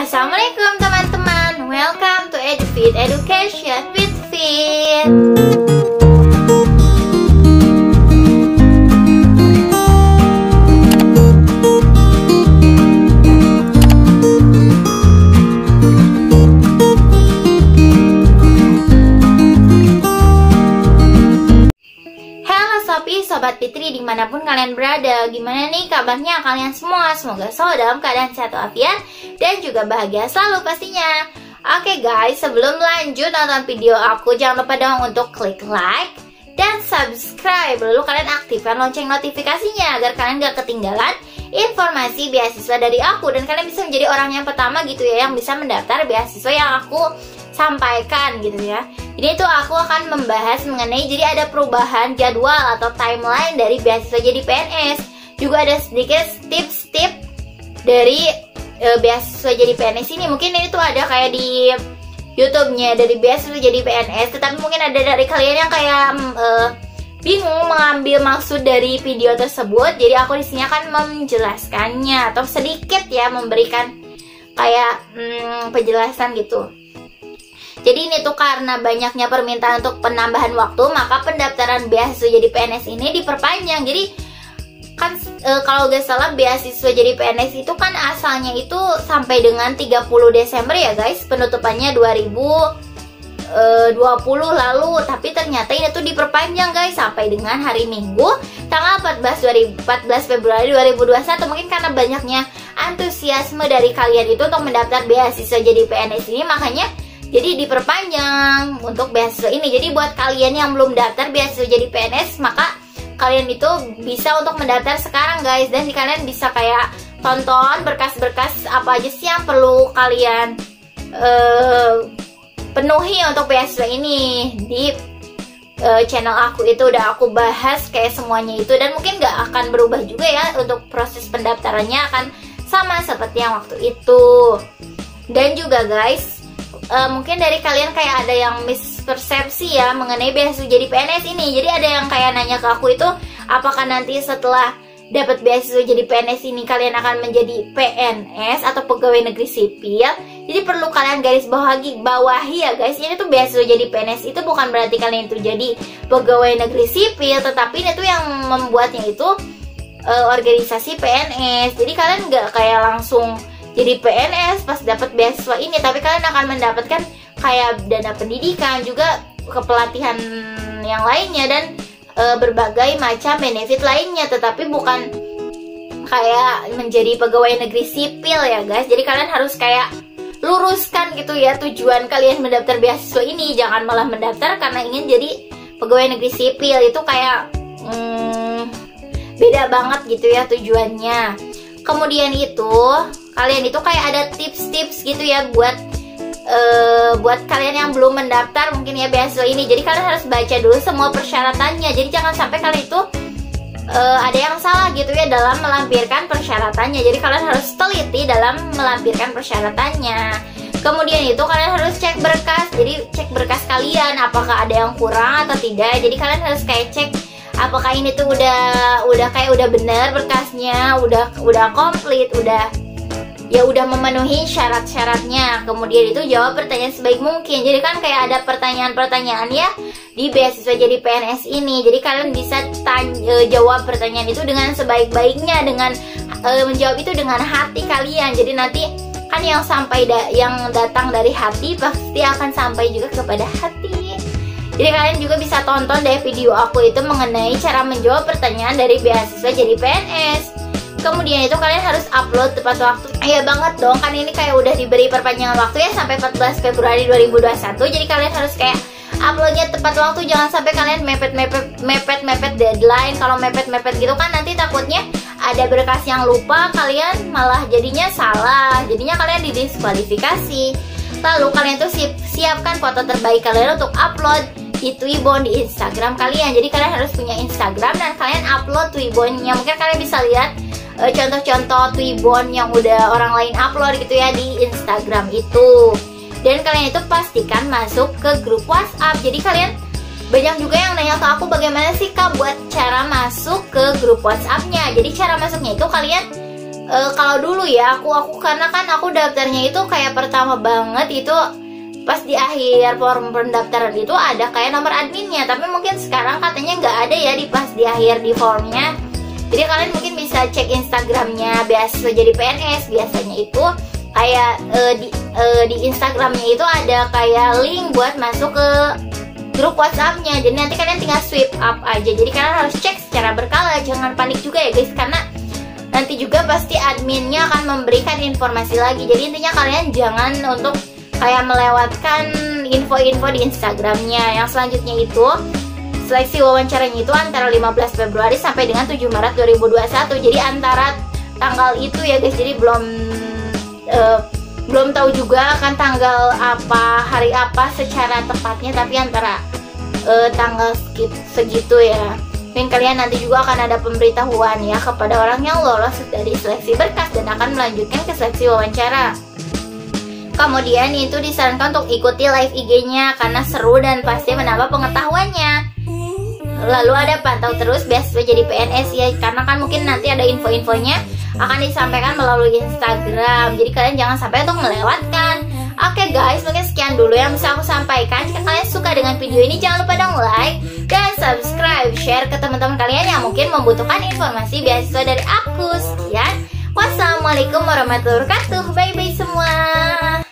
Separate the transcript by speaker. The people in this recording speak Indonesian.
Speaker 1: Assalamualaikum teman-teman, welcome to EduFit Education with Fit. Sobat Fitri dimanapun kalian berada, gimana nih kabarnya kalian semua? Semoga selalu dalam keadaan sehat walafiat dan juga bahagia selalu pastinya. Oke guys, sebelum lanjut nonton video aku, jangan lupa dong untuk klik like dan subscribe. Lalu kalian aktifkan lonceng notifikasinya agar kalian gak ketinggalan informasi beasiswa dari aku, dan kalian bisa menjadi orang yang pertama gitu ya yang bisa mendaftar beasiswa yang aku sampaikan gitu ya. Ini tuh aku akan membahas mengenai jadi ada perubahan jadwal atau timeline dari beasiswa jadi PNS. Juga ada sedikit tips-tips dari beasiswa jadi PNS ini. Mungkin ini tuh ada kayak di YouTube-nya dari beasiswa jadi PNS, tetapi mungkin ada dari kalian yang kayak bingung mengambil maksud dari video tersebut. Jadi aku di sini akan menjelaskannya atau sedikit ya memberikan kayak penjelasan gitu. Jadi ini tuh karena banyaknya permintaan untuk penambahan waktu, maka pendaftaran beasiswa jadi PNS ini diperpanjang. Jadi kan kalau gak salah beasiswa jadi PNS itu kan asalnya itu sampai dengan 30 Desember ya guys, penutupannya 2020 lalu, tapi ternyata ini tuh diperpanjang guys sampai dengan hari Minggu tanggal 14 Februari 2021. Mungkin karena banyaknya antusiasme dari kalian itu untuk mendaftar beasiswa jadi PNS ini, makanya jadi diperpanjang untuk beasiswa ini. Jadi buat kalian yang belum daftar beasiswa jadi PNS, maka kalian itu bisa untuk mendaftar sekarang guys. Dan kalian bisa kayak tonton berkas-berkas apa aja sih yang perlu kalian penuhi untuk beasiswa ini. Di channel aku itu udah aku bahas kayak semuanya itu, dan mungkin gak akan berubah juga ya untuk proses pendaftarannya, akan sama seperti yang waktu itu. Dan juga guys, mungkin dari kalian kayak ada yang mispersepsi ya mengenai beasiswa jadi PNS ini. Jadi ada yang kayak nanya ke aku itu, apakah nanti setelah dapat beasiswa jadi PNS ini kalian akan menjadi PNS atau pegawai negeri sipil. Jadi perlu kalian garis bawahi ya guys, ini tuh beasiswa jadi PNS itu bukan berarti kalian itu jadi pegawai negeri sipil, tetapi ini tuh yang membuatnya itu organisasi PNS. Jadi kalian nggak kayak langsung jadi PNS pas dapat beasiswa ini, tapi kalian akan mendapatkan kayak dana pendidikan, juga kepelatihan yang lainnya, dan berbagai macam benefit lainnya, tetapi bukan kayak menjadi pegawai negeri sipil ya guys. Jadi kalian harus kayak luruskan gitu ya tujuan kalian mendaftar beasiswa ini. Jangan malah mendaftar karena ingin jadi pegawai negeri sipil, itu kayak beda banget gitu ya tujuannya. Kemudian itu kalian itu kayak ada tips-tips gitu ya buat kalian yang belum mendaftar mungkin ya beasiswa ini. Jadi kalian harus baca dulu semua persyaratannya. Jadi jangan sampai kalian itu ada yang salah gitu ya dalam melampirkan persyaratannya. Jadi kalian harus teliti dalam melampirkan persyaratannya. Kemudian itu kalian harus cek berkas. Jadi cek berkas kalian apakah ada yang kurang atau tidak. Jadi kalian harus kayak cek apakah ini tuh udah benar berkasnya, udah komplit, udah memenuhi syarat-syaratnya. Kemudian itu jawab pertanyaan sebaik mungkin. Jadi kan kayak ada pertanyaan-pertanyaan ya di beasiswa jadi PNS ini. Jadi kalian bisa jawab pertanyaan itu dengan sebaik-baiknya, dengan menjawab itu dengan hati kalian. Jadi nanti kan yang datang dari hati pasti akan sampai juga kepada hati. Jadi kalian juga bisa tonton deh video aku itu mengenai cara menjawab pertanyaan dari beasiswa jadi PNS. Kemudian itu kalian harus upload tepat waktu. Iya banget dong, kan ini kayak udah diberi perpanjangan waktu ya sampai 14 Februari 2021. Jadi kalian harus kayak uploadnya tepat waktu. Jangan sampai kalian mepet deadline. Kalau mepet gitu kan nanti takutnya ada berkas yang lupa, kalian malah jadinya salah. Jadinya kalian didiskualifikasi. Lalu kalian tuh siapkan foto terbaik kalian untuk upload di Twibbon di Instagram kalian. Jadi kalian harus punya Instagram dan kalian upload Twibbonnya. Mungkin kalian bisa lihat contoh-contoh Twibbon yang udah orang lain upload gitu ya di Instagram itu. Dan kalian itu pastikan masuk ke grup WhatsApp. Jadi kalian banyak juga yang nanya ke aku, bagaimana sih Kak buat cara masuk ke grup WhatsAppnya. Jadi cara masuknya itu kalian kalau dulu ya aku karena kan aku daftarnya itu kayak pertama banget itu pas di akhir form pendaftaran itu ada kayak nomor adminnya, tapi mungkin sekarang katanya nggak ada ya di pas di akhir di formnya. Jadi kalian mungkin bisa cek Instagramnya beasiswa jadi PNS, biasanya itu kayak di Instagramnya itu ada kayak link buat masuk ke grup WhatsAppnya. Jadi nanti kalian tinggal swipe up aja. Jadi kalian harus cek secara berkala, jangan panik juga ya guys, karena nanti juga pasti adminnya akan memberikan informasi lagi. Jadi intinya kalian jangan untuk kayak melewatkan info-info di Instagramnya. Yang selanjutnya itu seleksi wawancaranya itu antara 15 Februari sampai dengan 7 Maret 2021. Jadi antara tanggal itu ya guys. Jadi belum tahu juga kan tanggal apa, hari apa secara tepatnya, tapi antara tanggal segitu ya. Mungkin kalian nanti juga akan ada pemberitahuan ya kepada orang yang lolos dari seleksi berkas dan akan melanjutkan ke seleksi wawancara. Kemudian itu disarankan untuk ikuti live IG-nya karena seru dan pasti menambah pengetahuannya. Lalu ada pantau terus beasiswa jadi PNS ya, karena kan mungkin nanti ada info-infonya akan disampaikan melalui Instagram. Jadi kalian jangan sampai untuk melewatkan. Oke guys, mungkin sekian dulu yang bisa aku sampaikan. Jika kalian suka dengan video ini, jangan lupa dong like dan subscribe, share ke teman-teman kalian yang mungkin membutuhkan informasi beasiswa dari aku. Sekian, wassalamualaikum warahmatullahi wabarakatuh. Bye bye semua.